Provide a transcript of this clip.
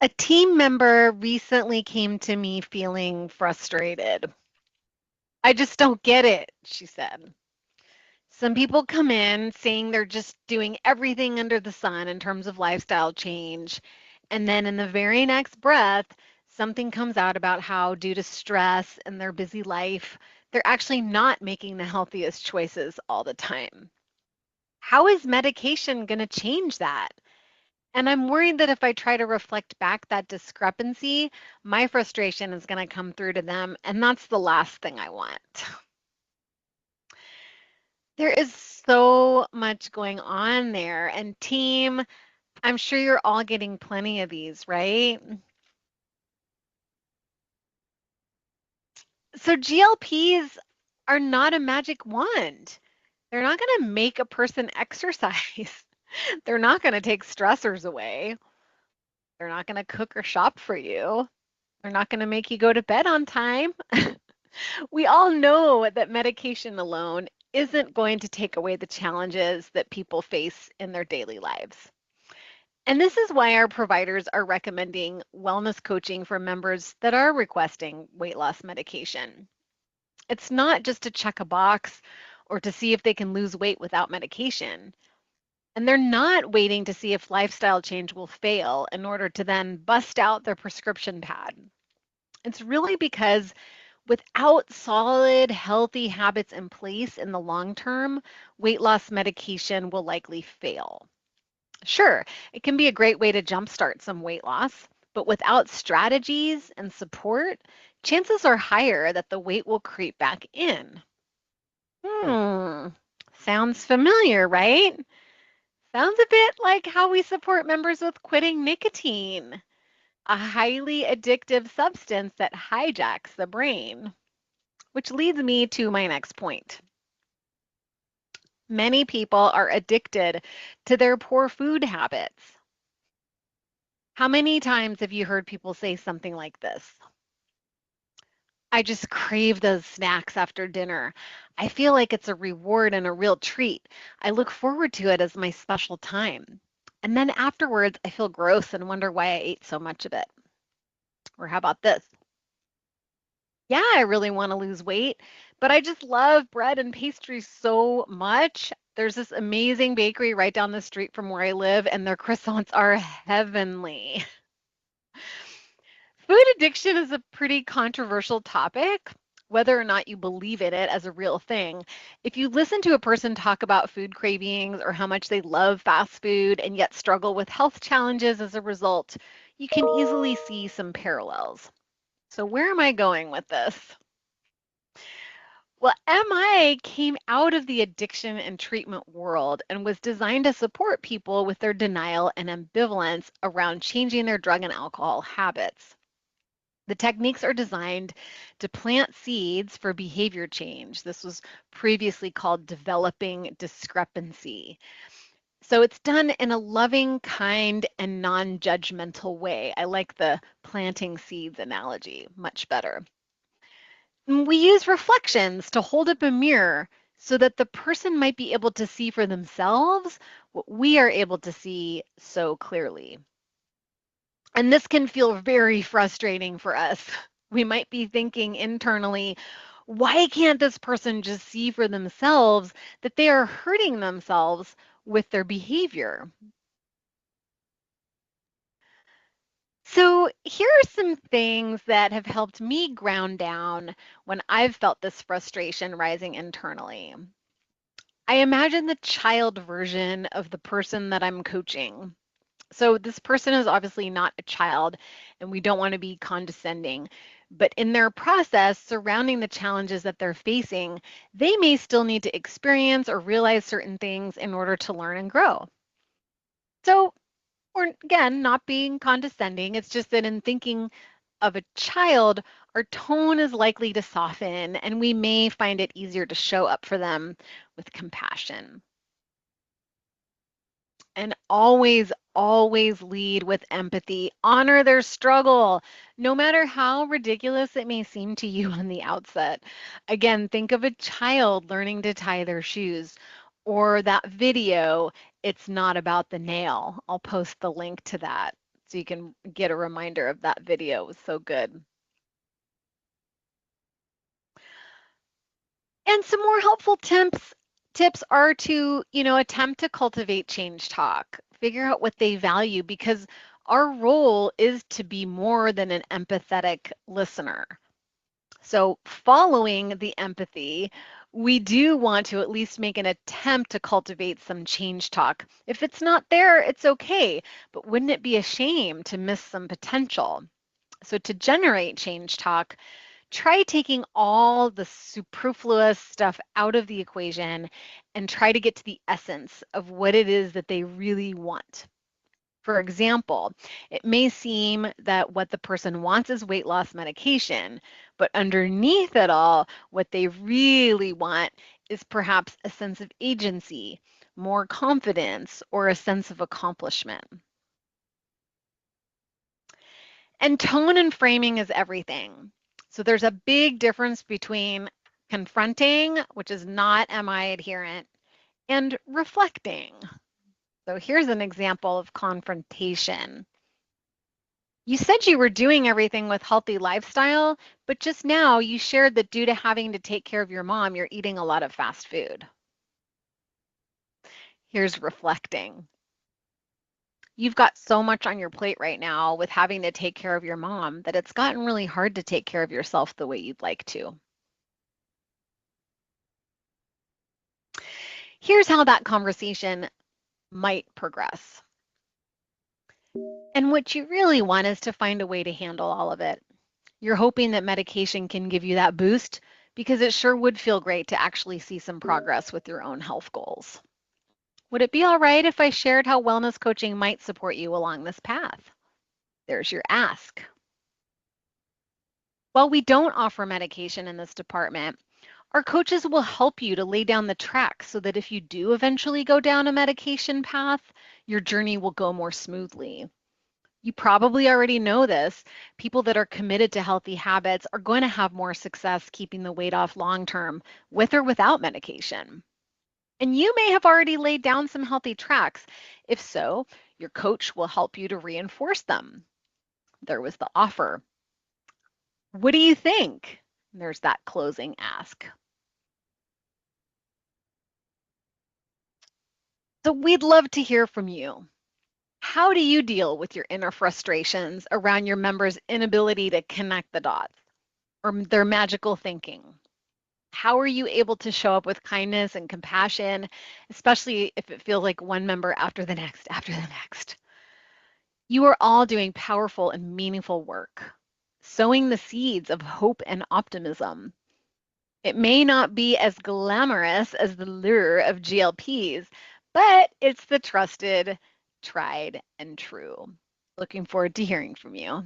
A team member recently came to me feeling frustrated. I just don't get it, she said. Some people come in saying they're just doing everything under the sun in terms of lifestyle change. And then in the very next breath, something comes out about how, due to stress and their busy life, they're actually not making the healthiest choices all the time. How is medication going to change that? And I'm worried that if I try to reflect back that discrepancy, my frustration is going to come through to them. And that's the last thing I want. There is so much going on there. And team, I'm sure you're all getting plenty of these, right? So GLPs are not a magic wand. They're not going to make a person exercise. They're not going to take stressors away. They're not going to cook or shop for you. They're not going to make you go to bed on time. We all know that medication alone isn't going to take away the challenges that people face in their daily lives. And this is why our providers are recommending wellness coaching for members that are requesting weight loss medication. It's not just to check a box or to see if they can lose weight without medication. And they're not waiting to see if lifestyle change will fail in order to then bust out their prescription pad. It's really because without solid, healthy habits in place in the long term, weight loss medication will likely fail. Sure, it can be a great way to jumpstart some weight loss, but without strategies and support, chances are higher that the weight will creep back in. Hmm, sounds familiar, right? Sounds a bit like how we support members with quitting nicotine, a highly addictive substance that hijacks the brain. Which leads me to my next point. Many people are addicted to their poor food habits. How many times have you heard people say something like this? I just crave those snacks after dinner. I feel like it's a reward and a real treat. I look forward to it as my special time. And then afterwards, I feel gross and wonder why I ate so much of it. Or how about this? Yeah, I really want to lose weight, but I just love bread and pastry so much. There's this amazing bakery right down the street from where I live, and their croissants are heavenly. Food addiction is a pretty controversial topic, whether or not you believe in it as a real thing. If you listen to a person talk about food cravings or how much they love fast food and yet struggle with health challenges as a result, you can easily see some parallels. So, where am I going with this? Well, MI came out of the addiction and treatment world and was designed to support people with their denial and ambivalence around changing their drug and alcohol habits. The techniques are designed to plant seeds for behavior change. This was previously called developing discrepancy. So it's done in a loving, kind, and non judgmental way. I like the planting seeds analogy much better. We use reflections to hold up a mirror so that the person might be able to see for themselves what we are able to see so clearly. And this can feel very frustrating for us. We might be thinking internally, why can't this person just see for themselves that they are hurting themselves with their behavior? So, here are some things that have helped me ground down when I've felt this frustration rising internally. I imagine the child version of the person that I'm coaching. So this person is obviously not a child, and we don't want to be condescending. But in their process surrounding the challenges that they're facing, they may still need to experience or realize certain things in order to learn and grow. So we're, again, not being condescending. It's just that in thinking of a child, our tone is likely to soften, and we may find it easier to show up for them with compassion. And always, always lead with empathy. Honor their struggle, no matter how ridiculous it may seem to you on the outset. Again, think of a child learning to tie their shoes or that video, It's Not About the Nail. I'll post the link to that. so you can get a reminder of that video. It was so good. And some more helpful tips are to, attempt to cultivate change talk. Figure out what they value, because our role is to be more than an empathetic listener. So following the empathy, we do want to at least make an attempt to cultivate some change talk. If it's not there, it's okay, but wouldn't it be a shame to miss some potential? So to generate change talk, try taking all the superfluous stuff out of the equation and try to get to the essence of what it is that they really want. For example, it may seem that what the person wants is weight loss medication, but underneath it all, what they really want is perhaps a sense of agency, more confidence, or a sense of accomplishment. And tone and framing is everything. So there's a big difference between confronting, which is not MI adherent, and reflecting. So here's an example of confrontation. You said you were doing everything with healthy lifestyle, but just now you shared that due to having to take care of your mom, you're eating a lot of fast food. Here's reflecting. You've got so much on your plate right now with having to take care of your mom that it's gotten really hard to take care of yourself the way you'd like to. Here's how that conversation might progress. And what you really want is to find a way to handle all of it. You're hoping that medication can give you that boost, because it sure would feel great to actually see some progress with your own health goals. Would it be all right if I shared how wellness coaching might support you along this path? There's your ask. While we don't offer medication in this department, our coaches will help you to lay down the track so that if you do eventually go down a medication path, your journey will go more smoothly. You probably already know this. People that are committed to healthy habits are going to have more success keeping the weight off long term, with or without medication. And you may have already laid down some healthy tracks. If so, your coach will help you to reinforce them. There was the offer. What do you think? There's that closing ask. So we'd love to hear from you. How do you deal with your inner frustrations around your members' inability to connect the dots or their magical thinking? How are you able to show up with kindness and compassion, especially if it feels like one member after the next, after the next? You are all doing powerful and meaningful work, sowing the seeds of hope and optimism. It may not be as glamorous as the lure of GLPs, but it's the trusted, tried, and true. Looking forward to hearing from you.